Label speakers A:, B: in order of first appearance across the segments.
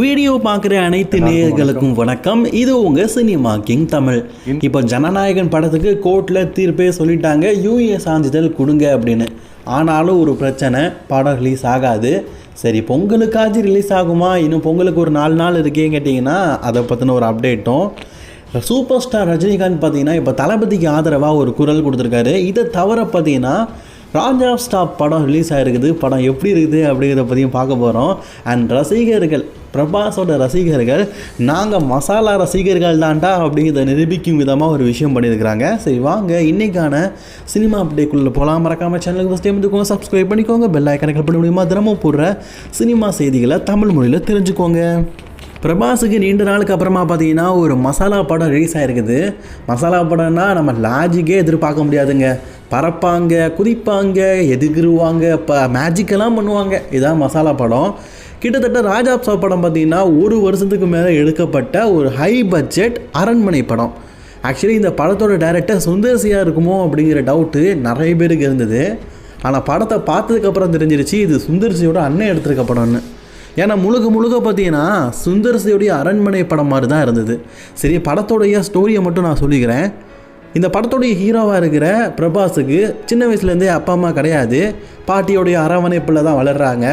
A: Video பார்க்குற அனைத்து நேயர்களுக்கும் வணக்கம். இது உங்கள் சினிமா கிங் தமிழ். இப்போ ஜனநாயகன் படத்துக்கு கோர்ட்டில் தீர்ப்பே சொல்லிட்டாங்க, யூஏ சான்றிதழ் கொடுங்க அப்படின்னு. ஆனாலும் ஒரு பிரச்சனை, படம் ரிலீஸ் ஆகாது. சரி, பொங்கலுக்காச்சு ரிலீஸ் ஆகுமா? இன்னும் பொங்கலுக்கு ஒரு 4 நாள் இருக்கேன்னு கேட்டிங்கன்னா அதை பற்றின ஒரு அப்டேட்டும். சூப்பர் ஸ்டார் ரஜினிகாந்த் பார்த்தீங்கன்னா இப்போ தளபதிக்கு ஆதரவாக ஒரு குரல் கொடுத்துருக்காரு. இதை தவிர பார்த்தீங்கன்னா ராஜா ஸ்டாப் படம் ரிலீஸ் ஆகிருக்குது. படம் எப்படி இருக்குது அப்படிங்கிறத பற்றியும் பார்க்க போகிறோம். அண்ட் ரசிகர்கள், பிரபாஸோட ரசிகர்கள், நாங்கள் மசாலா ரசிகர்கள் தான்டா அப்படிங்கிறத நிரூபிக்கும் விதமாக ஒரு விஷயம் பண்ணியிருக்கிறாங்க. சரி வாங்க இன்றைக்கான சினிமா அப்டேட்குள்ளே போகலாம். மறக்காமல் சேனலுக்கு ஃபஸ்ட் டைம் வந்துக்கோங்க, சப்ஸ்கிரைப் பண்ணிக்கோங்க, பெல் ஐக்கானை கிளிக் பண்ண முடியுமா? தினமும் போடுற சினிமா செய்திகளை தமிழ் மொழியில் தெரிஞ்சுக்கோங்க. பிரபாஸுக்கு நீண்ட நாளுக்கு அப்புறமா பார்த்தீங்கன்னா ஒரு மசாலா படம் ரிலீஸ் ஆகிருக்குது. மசாலா படம்னா நம்ம லாஜிக்கே எதிர்பார்க்க முடியாதுங்க. பறப்பாங்க, குதிப்பாங்க, எதுக்குருவாங்க, இப்போ மேஜிக்கெல்லாம் பண்ணுவாங்க. இதுதான் மசாலா படம். கிட்டத்தட்ட ராஜா சாப் படம் பார்த்திங்கன்னா 1 வருஷத்துக்கு மேலே எடுக்கப்பட்ட ஒரு ஹை பட்ஜெட் அரண்மனை படம். ஆக்சுவலி இந்த படத்தோட டைரக்டர் சுந்தர்சியாக இருக்குமோ அப்படிங்கிற டவுட்டு நிறைய பேருக்கு இருந்தது. ஆனால் படத்தை பார்த்ததுக்கப்புறம் தெரிஞ்சிருச்சு இது சுந்தர்சியோட அண்ணன் எடுத்திருக்க படம்னு. ஏன்னா முழுக்க பார்த்தீங்கன்னா சுந்தர்சியோடைய அரண்மனை படம் மாதிரி தான் இருந்தது. சரி, படத்தோடைய ஸ்டோரியை மட்டும் நான் சொல்லிக்கிறேன். இந்த படத்தோடைய ஹீரோவாக இருக்கிற பிரபாஸுக்கு சின்ன வயசுலேருந்தே அப்பா அம்மா கிடையாது. பாட்டியோடைய அரவணைப்பில் தான் வளர்கிறாங்க.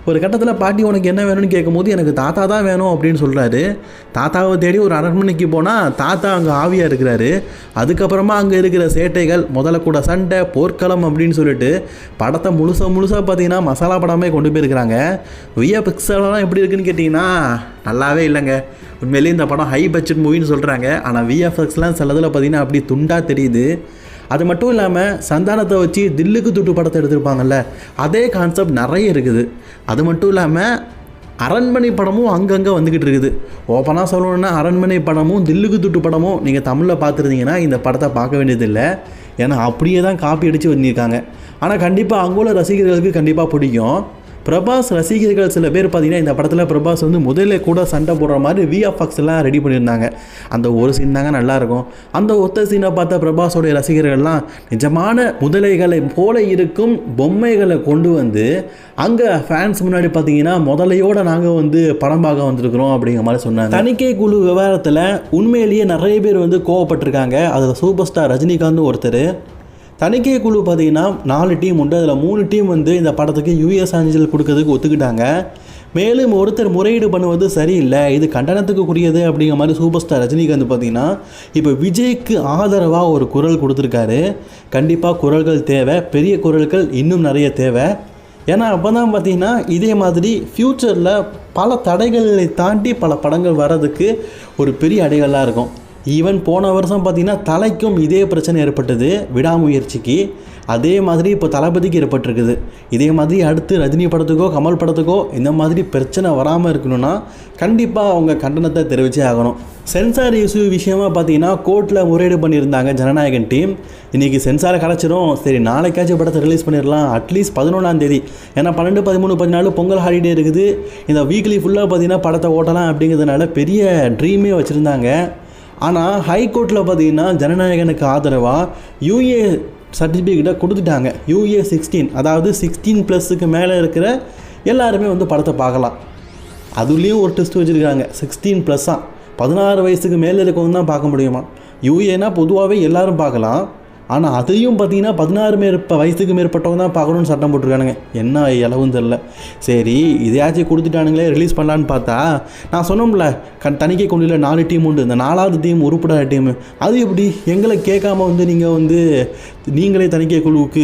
A: ஒரு கட்டத்தில் பாட்டி உனக்கு என்ன வேணும்னு கேட்கும்போது எனக்கு தாத்தா தான் வேணும் அப்படின்னு சொல்கிறாரு. தாத்தாவை தேடி ஒரு அரண்மனைக்கு போனால் தாத்தா அங்கே ஆவியாக இருக்கிறாரு. அதுக்கப்புறமா அங்கே இருக்கிற சேட்டைகள், முதல்ல கூட சண்டை, போர்க்களம் அப்படின்னு சொல்லிட்டு படத்தை முழுசாக பார்த்தீங்கன்னா மசாலா படமே கொண்டு போயிருக்கிறாங்க. விஎஃப்எக்ஸ்லாம் எப்படி இருக்குன்னு கேட்டிங்கன்னா நல்லாவே இல்லைங்க. உண்மையிலேயே இந்த படம் ஹை பட்ஜெட் மூவின்னு சொல்கிறாங்க. ஆனால் விஎஃப்எக்ஸ்லாம் சிலதில் பார்த்தீங்கன்னா அப்படி துண்டாக தெரியுது. அது மட்டும் இல்லாமல் சந்தானத்தை வச்சு தில்லுக்கு துட்டு படத்தை எடுத்திருப்பாங்கல்ல, அதே கான்செப்ட் நிறைய இருக்குது. அது மட்டும் இல்லாமல் அரண்மனை படமும் அங்கங்கே வந்துக்கிட்டு இருக்குது. ஓப்பனாக சொல்லணுன்னா அரண்மனை படமும் தில்லுக்கு துட்டு படமும் நீங்கள் தமிழில் பார்த்துருந்தீங்கன்னா இந்த படத்தை பார்க்க வேண்டியதில்லை. ஏன்னா அப்படியே தான் காப்பி அடித்து வந்திருக்காங்க. ஆனால் கண்டிப்பாக அங்குள்ள ரசிகர்களுக்கு கண்டிப்பாக பிடிக்கும். பிரபாஸ் ரசிகர்கள் சில பேர் பார்த்தீங்கன்னா இந்த படத்தில் பிரபாஸ் முதல்ல கூட சண்டை போடுற மாதிரி விஎஃப்எக்ஸ்லாம் ரெடி பண்ணியிருந்தாங்க. அந்த ஒரு சீன் தாங்க நல்லாயிருக்கும். அந்த ஒத்த சீனை பார்த்த பிரபாஸோடைய ரசிகர்கள்லாம் நிஜமான முதலைகளை போல இருக்கும் பொம்மைகளை கொண்டு வந்து அங்கே ஃபேன்ஸ் முன்னாடி பார்த்தீங்கன்னா முதலையோடு நாங்கள் படம் பார்க்க வந்திருக்கிறோம் அப்படிங்கிற மாதிரி சொன்னாங்க. தணிக்கை குழு விவகாரத்தில் உண்மையிலேயே நிறைய பேர் கோவப்பட்டிருக்காங்க. அதில் சூப்பர் ஸ்டார் ரஜினிகாந்த் ஒருத்தர். தணிக்கை குழு பார்த்தீங்கன்னா 4 டீம் உண்டு. அதில் 3 டீம் இந்த படத்துக்கு யூஏ சான்றிதழ் கொடுக்கறதுக்கு ஒத்துக்கிட்டாங்க. மேலும் ஒருத்தர் முறையீடு பண்ணுவது சரியில்லை, இது கண்டனத்துக்குரியது அப்படிங்கிற மாதிரி சூப்பர் ஸ்டார் ரஜினிகாந்த் பார்த்தீங்கன்னா இப்போ விஜய்க்கு ஆதரவாக ஒரு குரல் கொடுத்துருக்காரு. கண்டிப்பாக குரல்கள் தேவை, பெரிய குரல்கள் இன்னும் நிறைய தேவை. ஏன்னா அப்போ தான் பார்த்தீங்கன்னா இதே மாதிரி ஃப்யூச்சரில் பல தடைகளை தாண்டி பல படங்கள் வர்றதுக்கு ஒரு பெரிய அடைகளாக இருக்கும். ஈவன் போன வருஷம் பார்த்திங்கன்னா தலைக்கும் இதே பிரச்சனை ஏற்பட்டது விடாமுயற்சிக்கு. அதே மாதிரி இப்போ தளபதிக்கு ஏற்பட்டிருக்குது. இதே மாதிரி அடுத்து ரஜினி படத்துக்கோ கமல் படத்துக்கோ இந்த மாதிரி பிரச்சனை வராமல் இருக்கணும்னா கண்டிப்பாக அவங்க கண்டனத்தை தெரிவிச்சே ஆகணும். சென்சார் இஷ்யூ விஷயமாக பார்த்தீங்கன்னா கோர்ட்டில் முறையீடு பண்ணியிருந்தாங்க ஜனநாயகன் டீம். இன்றைக்கி சென்சாரை கிடச்சிரும், சரி நாளைக்காச்சும் படத்தை ரிலீஸ் பண்ணிடலாம், அட்லீஸ்ட் 11ஆம் தேதி. ஏன்னா 12, 13, 14 பொங்கல் ஹாலிடே இருக்குது. இந்த வீக்லி ஃபுல்லாக பார்த்தீங்கன்னா படத்தை ஓட்டலாம் அப்படிங்கிறதுனால பெரிய ட்ரீமே வச்சுருந்தாங்க. ஆனால் ஹைகோர்ட்டில் பார்த்தீங்கன்னா ஜனநாயகனுக்கு ஆதரவாக யூஏ சர்டிஃபிகேட்டை கொடுத்துட்டாங்க. யூஏ 16, அதாவது 16+ மேலே இருக்கிற எல்லாருமே படத்தை பார்க்கலாம். அதுலேயும் ஒரு டெஸ்ட் வச்சுருக்காங்க. 16+, 16 வயசுக்கு மேலே இருக்கவங்க தான் பார்க்க முடியுமா. யூஏனா பொதுவாகவே எல்லோரும் பார்க்கலாம். ஆனால் அதையும் பார்த்தீங்கன்னா 16 வயசுக்கு மேற்பட்டவங்க தான் பார்க்கணுன்னு சட்டம் போட்டிருக்கானுங்க. என்ன இலவும் தெரில. சரி, இதையாச்சும் கொடுத்துட்டானுங்களே ரிலீஸ் பண்ணலான்னு பார்த்தா நான் சொன்னோம்ல தணிக்கை குழுவில் 4 டீம் உண்டு. இந்த 4வது டீம் உருப்படாத டீமு. அது எப்படி எங்களை கேட்காம நீங்கள் நீங்களே தணிக்கை குழுவுக்கு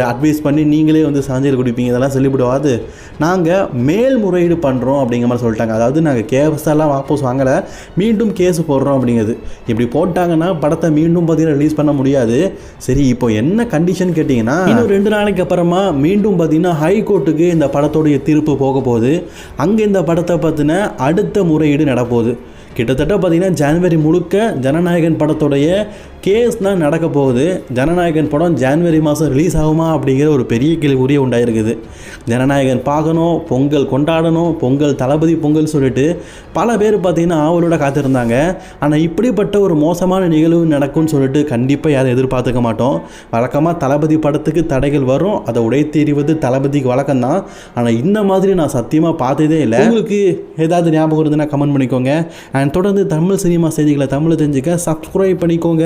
A: அட்வைஸ் பண்ணி நீங்களே சான்றிதழ் கொடுப்பீங்க? இதெல்லாம் செல்லுபடுவாது. நாங்கள் மேல்முறையீடு பண்ணுறோம் அப்படிங்கிற மாதிரி சொல்லிட்டாங்க. அதாவது நாங்கள் கேஸெல்லாம் வாபஸ் வாங்கலை, மீண்டும் கேஸ் போடுறோம் அப்படிங்கிறது. இப்படி போட்டாங்கன்னா படத்தை மீண்டும் பார்த்தீங்கன்னா ரிலீஸ் பண்ண முடியாது. சரி, இப்போ என்ன கண்டிஷன் கேட்டிங்கன்னா இன்னும் 2 நாளைக்கு அப்புறமா மீண்டும் பார்த்தீங்கன்னா ஹைகோர்ட்டுக்கு இந்த படத்தோடைய தீர்ப்பு போக போகுது. அங்கே இந்த படத்தை பற்றின அடுத்த முறையீடு நடப்போகுது. கிட்டத்தட்ட பார்த்தீங்கன்னா ஜனவரி முழுக்க ஜனநாயகன் படத்தோடைய கேஸ் தான் நடக்க போகுது. ஜனநாயகன் படம் ஜனவரி மாதம் ரிலீஸ் ஆகுமா அப்படிங்கிற ஒரு பெரிய கேள்விக்குறியே உண்டாயிருக்குது. ஜனநாயகன் பார்க்கணும், பொங்கல் கொண்டாடணும், பொங்கல் தளபதி பொங்கல் சொல்லிட்டு பல பேர் பார்த்திங்கன்னா ஆவலோட காத்திருந்தாங்க. ஆனால் இப்படிப்பட்ட ஒரு மோசமான நிகழ்வு நடக்கும்னு சொல்லிட்டு கண்டிப்பாக யாரும் எதிர்பார்த்துக்க மாட்டோம். வழக்கமாக தளபதி படத்துக்கு தடைகள் வரும், அதை உடைத்தெறிவது தளபதிக்கு வழக்கம்தான். ஆனால் இந்த மாதிரி நான் சத்தியமாக பார்த்ததே இல்லை. உங்களுக்கு ஏதாவது ஞாபகம் இருந்ததுன்னா கமெண்ட் பண்ணிக்கோங்க. அண்ட் தொடர்ந்து தமிழ் சினிமா செய்திகளை தமிழ் தெரிஞ்சுக்க சப்ஸ்கிரைப் பண்ணிக்கோங்க.